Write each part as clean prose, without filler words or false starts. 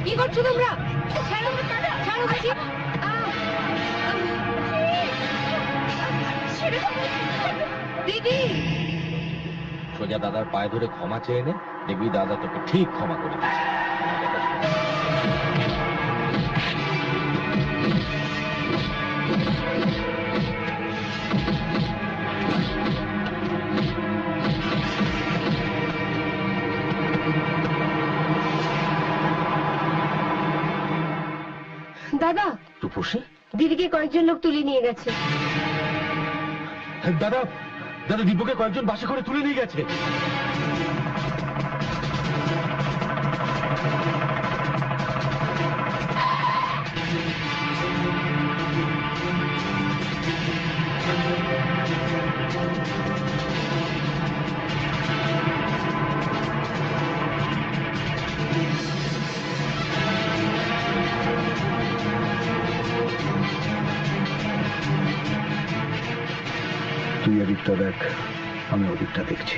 কি করছো তোমরা? ছাড়ো বলছি। দিদি, সোজা দাদার পায়ে ধরে ক্ষমা চেয়ে নে, দেখবি দাদা তোকে ঠিক ক্ষমা করে দিচ্ছে। দাদা, রূপসী, দিদিকে কয়েকজন লোক তুলে নিয়ে গেছে। দাদা, দাদা দীপকে কয়েকজন বাসে করে তুলে নিয়ে গেছে। তুই এদিকটা দেখ, আমি ওদিকটা দেখছি।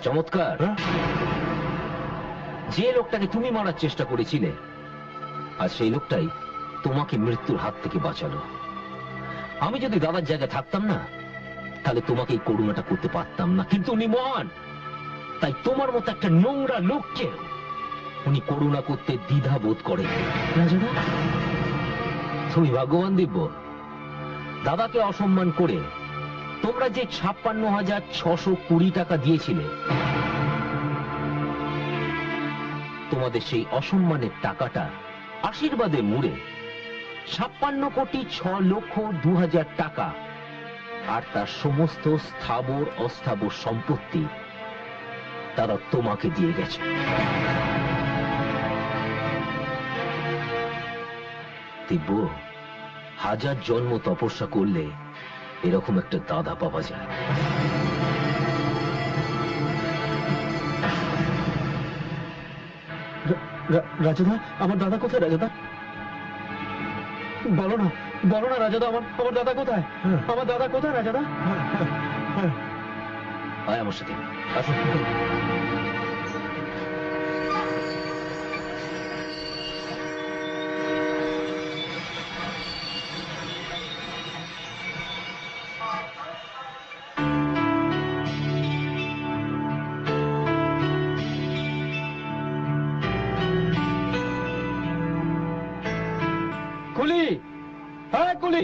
চমৎকার। যে লোকটাকে তুমি মারার চেষ্টা করেছিলে, আর সেই লোকটাই তোমাকে মৃত্যুর হাত থেকে বাঁচালো। আমি যদি দাদার জায়গায় থাকতাম না, তাহলে তোমাকে এই করুণাটা করতে পারতাম না। কিন্তু উনি মহান, তাই তোমার মতো একটা নোংরা লোককে উনি করুণা করতে দ্বিধা বোধ করে। তুমি ভাগ্যবান দিব্য, দাদাকে অসম্মান করে তোমরা যে 56,620 টাকা দিয়েছিলে, তোমাদের সেই অসম্মানের টাকাটা আশীর্বাদে মুড়ে 56,06,02,000 টাকা আর তার সমস্ত স্থাবর অস্থাবর সম্পত্তি তারা তোমাকে দিয়ে গেছে। দিব্য, 1000 জন্ম তপস্যা করলে এরকম একটা দাদা পাওয়া যায়। রাজাদা, আমার দাদা কোথায়? রাজাদা, বলো না, বলো না রাজাদা, আমার দাদা কোথায়? আমার দাদা কোথায় রাজাদা? আয় আমার সাথে, আসুন। কুলি, হ্যাঁ কুলি।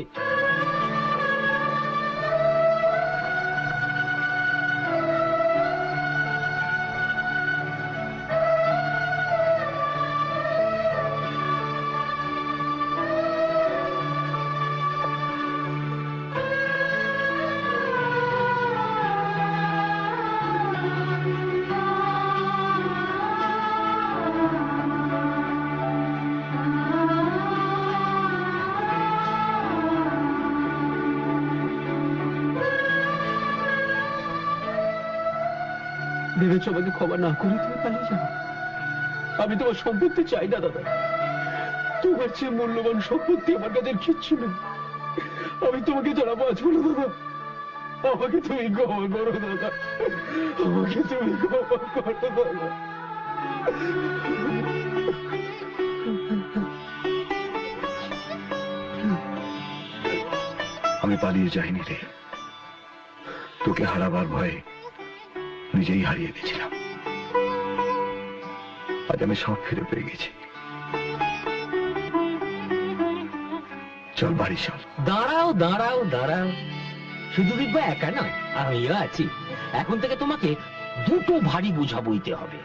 ভেবেছো আমাকে ক্ষমা না করে তুমি পালিয়ে যাবে? আমি তোমার সম্পত্তি চাই না দাদা, তোমার চেয়ে মূল্যবান সম্পত্তি আমার কাছে কিচ্ছু নেই। আমি তোমাকে ছাড়া বাঁচবো না দাদা, আমাকে তুমি ক্ষমা করো দাদা, আমাকে তুমি ক্ষমা করো দাদা। আমি পালিয়ে যাইনি রে, তোকে হারাবার ভয়ে নিজেই হারিয়ে গেছিলাম। আজ আমি সব ফিরে পেয়ে গেছি। চল বাড়ি চল। দাঁড়াও দাঁড়াও দাঁড়াও, শুধু দিব্য একা নয়, আমিও আছি। এখন থেকে তোমাকে দুটো ভারী বোঝা বইতে হবে,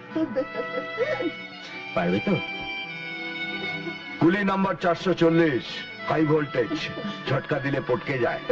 পারবে তো? কুলি নাম্বার 440, হাই ভোল্টেজ, ঝটকা দিলে পটকে যায়।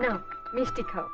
নাও মিষ্টি খাও।